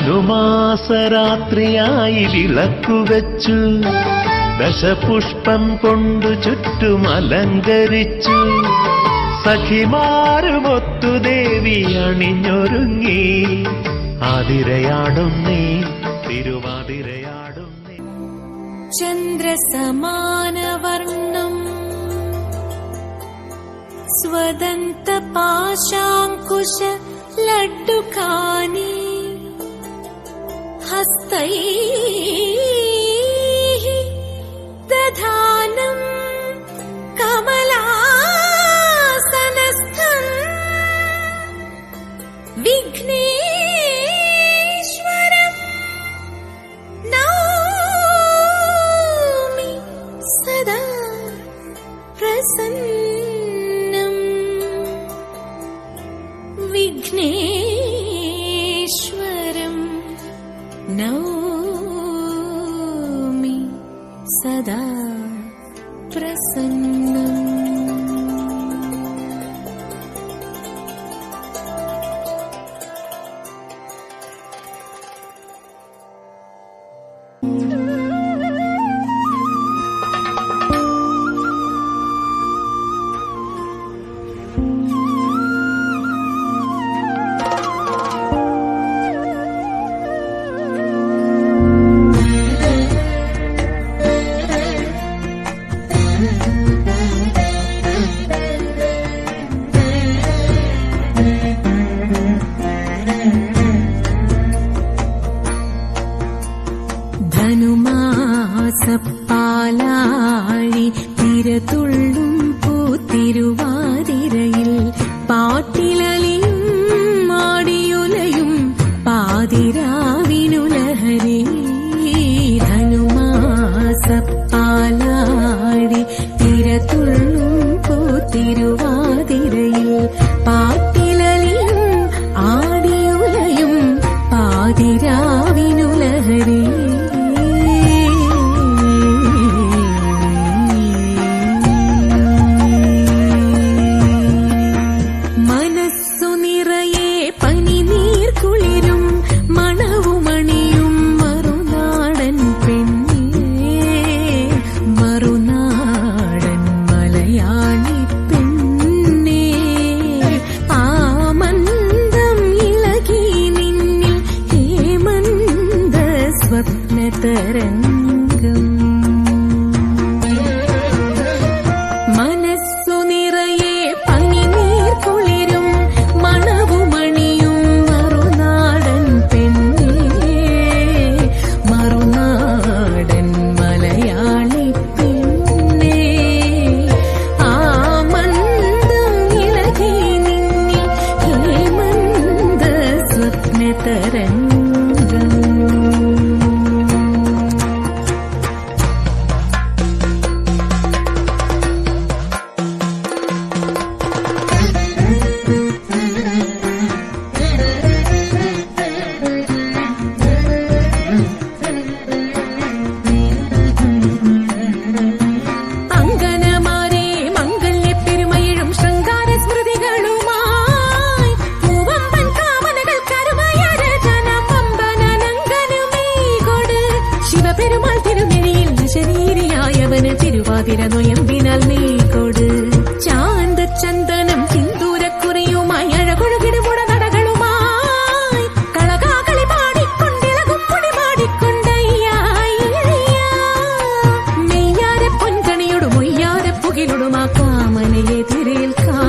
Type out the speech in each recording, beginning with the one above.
ധനുമാസരാത്രിയായി വിളക്കുവെച്ചു, ദശപുഷ്പം കൊണ്ടു ചുറ്റും അലങ്കരിച്ചു. സഖിമാരുമൊത്തു ദേവി അണിഞ്ഞൊരുങ്ങി, ആതിരയാടുന്നേ തിരുവാതിരയാടുന്നേ. ചന്ദ്രസമാനവർണം സ്വദന്തപാശാങ്കുശ ലഡ്ഡുകാനി ഹസ്തൈഃ ദധാനം കമലാസനസ്ഥം വിഘ്നേശ്വരം നൗമി സദാ പ്രസന്നം. വിഘ്നേശ്വരം നൗമി സദാ പ്രസന്നം. ധനുമാസപ്പാലാഴി തിരതുള്ളും പൂത്തിരുവാതിരയിൽ പാട്ടിലലിയും മാടിയുലയും പാതിരാവിനുലഹരി. ധനുമാസപ്പാലാഴി തിരതുള്ളും പൂത്തിരുവാതിരയിൽ പാട്ടിലലിയും ആടിയുലയും പാതിരാവിനുലഹരി. തരംഗം മനസ്സു നിറയെ പനിനീർ കുളിരും മണവുമണിയും മറുനാടൻ പെണ്ണേ, മറുനാടൻ മലയാളി പെണ്ണേ. ആ മന്ദം ഇളകി നിന്നിൽ ഹേമന്ത സ്വപ്ന തരംഗം. തിരുവാതിര നൊയമ്പിനാൽ നീ കൊട് ചാന്ത ചന്ദനം സിന്ദൂരക്കുറിയുമായി അഴകൊഴുകിടുമുട നടകളുമായി കളകാകളി പാടിക്കൊണ്ടിളകും പൊടി പാടിക്കൊണ്ടയ്യായ്യ നെയ്യാരെ പൊൻകണിയോടും മൊയ്യാരെ പുകിലൊടും ആ കാമനയെ തിരേൽക്കാം.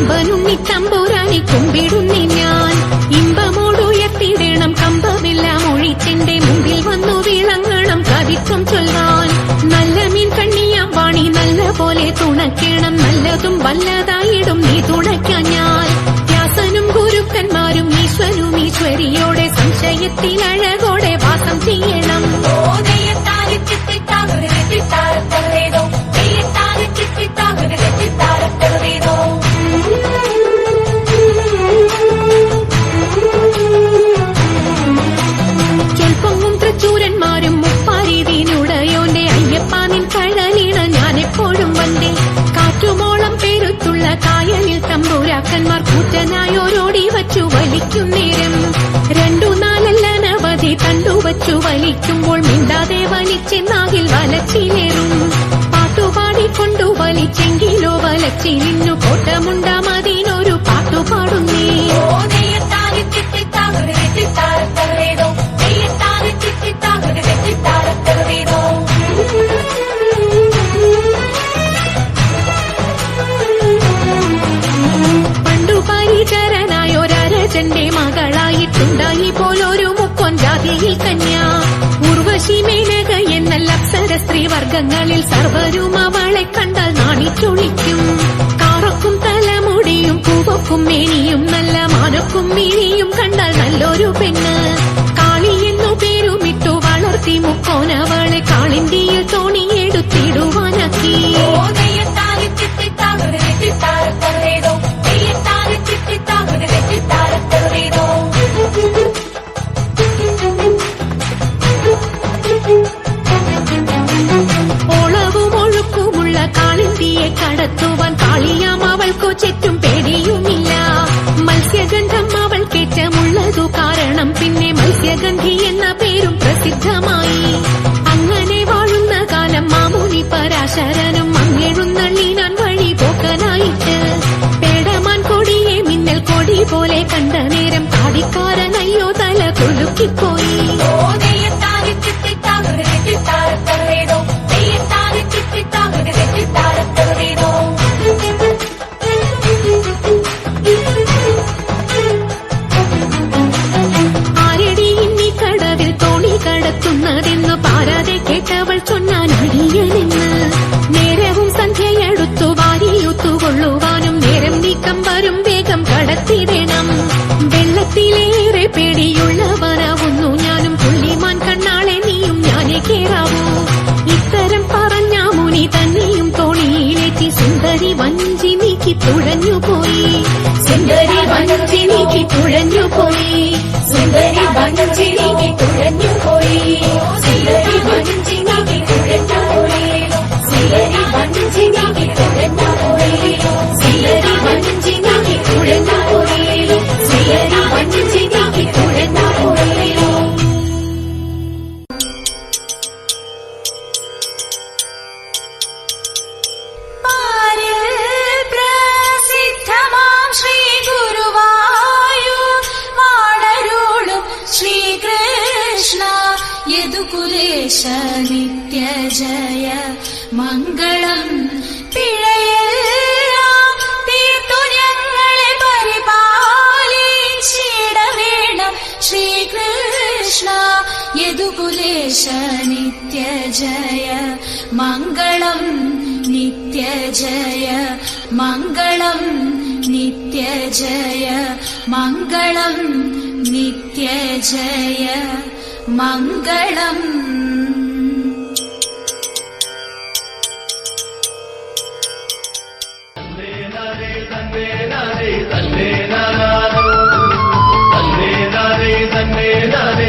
കമ്പനുണ്ണി തമ്പുരാനെ കുമ്പിടുന്നി ഞാൻ. ഇമ്പമോടുയർത്തിടണം കമ്പമെല്ലാം ഒഴിച്ചെന്റെ മുമ്പിൽ വന്നു വിളങ്ങണം കവിത്വം ചൊല്ലാൻ. നല്ല മീൻ കണ്ണിയാം വാണി നല്ല പോലെ തുണയ്ക്കണം, നല്ലതും വല്ലതായിടും നീ തുണയ്ക്കാൻ ഞാൻ. വ്യാസനും ഗുരുക്കന്മാരും ഈശ്വരും ഈശ്വരിയോടെ സംശയത്തിൽ അഴകോടെ വാസം ചെയ്യണം. ചൊൽപ്പൊങ്ങും തൃച്ചൂരന്മാരും മുപ്പാരീതിനുടയോന്റെ അയ്യപ്പ നിൻ കഴലിണ ഞാനെപ്പോഴും വന്റെ. കാറ്റുമോളം പേരുത്തുള്ള കായലിൽ തമ്പുരാക്കന്മാർ കൂറ്റനായോരോടി വച്ചു വലിക്കും നേരം. 2-4 അനവധി തണ്ടുവച്ചു വലിക്കുമ്പോൾ മിണ്ടാതെ വലിച്ചെന്നാകിൽ വലച്ചിലേറും. പാട്ടുപാടിക്കൊണ്ടു വലിച്ചെങ്കിലോ വലച്ചിലിന്നു കോട്ടമുണ്ടാമതിനൊരു പാട്ടുപാടുന്നേ. പണ്ടു പരിചരനായൊരരജന്റെ മകളായിട്ടുണ്ടായി പോലൊരു മുക്കൊൻ ജാതിയിൽ കന്യ. ഉർവശി മേനക എന്നല്ല അപ്സര സ്ത്രീവർഗങ്ങളിൽ സർവരും അവളെ കണ്ടാൽ നാണിച്ചൊളിക്കും. കാറൊക്കും തലമുടിയും പൂവൊക്കും മേനിയും നല്ല മാനൊക്കും മിഴിയും കണ്ടാൽ നല്ലൊരു പെണ്ണ്. കാളിയെന്നു പേരുമിട്ടു വളർത്തി മുക്കോനവളെ കാളിന്തിയിൽ തോണിയെടുത്തിടുവാനാക്കി. ഓളവും ഒഴുക്കുമുള്ള കാളിന്തിയെ കടത്തുവാൻ കാളിയാം അവൾക്കു ചുറ്റും പേടിയുമില്ല. മത്സ്യഗന്ധം അവൾ കേറ്റമുള്ളതു കാരണം പിന്നെ മത്സ്യഗന്ധി എന്ന പേരും പ്രസിദ്ധമായി. അങ്ങനെ വാഴുന്ന കാലം മാമുനി പരാശരനും മങ്ങെഴുന്നള്ളിനാൻ വഴി പോക്കനായിട്ട്. പേടമാൻ കൊടിയെ മിന്നൽ കൊടി പോലെ കണ്ട നേരം താടിക്കാരനയ്യോ തല കുലുക്കിപ്പോയി. ആരടി ഇന്നീ കടവിൽ തോണി കടത്തുന്നതെന്ന് പാരാതെ കേട്ടവൾ ചൊന്നാൻ അടിയനെന്ന്. നേരവും സന്ധ്യയടുത്തു വാരിയുത്തുകൊള്ളുവാനും നേരം നീക്കം വരും വേഗം കടത്തിടണം. വെള്ളത്തിലേറെ പേടിയുള്ളവനാവുന്നു ഞാനും, പുള്ളിമാൻ കണ്ണാളെ നീയും ഞാനേ കേറാവൂ. ഇത്തരം പറഞ്ഞ മുനി തന്നെയും തോണിയിലേറ്റി സുന്ദരി വഞ്ചി നീക്കി തുഴഞ്ഞുപോയി. സുന്ദരി വഞ്ചി നീക്കി തുഴഞ്ഞുപോയി. സുന്ദരി വഞ്ചി നീക്കി തുഴഞ്ഞുപോയി. സുന്ദരി വഞ്ചി നീക്കി തുഴഞ്ഞുപോയി. സുന്ദരി വഞ്ചി നീക്കി തുഴഞ്ഞുപോയി. സുന്ദരി വഞ്ചി നീക്കി തുഴഞ്ഞുപോയി. സുന്ദരി വഞ്ചി നീക്കി തുഴഞ്ഞുപോയി. യദുകുലേശ നിത്യ ജയ മംഗളം. പിഴയെല്ലാം തീർത്തു ഞങ്ങളെ പരിപാലിച്ചിടവേണം ശ്രീകൃഷ്ണ. യദുകുലേശ നിത്യ ജയ മംഗളം. നിത്യ ജയ മംഗളം. നിത്യ ജയ മംഗളം. നിത്യ ജയ മംഗളം. തന്നേ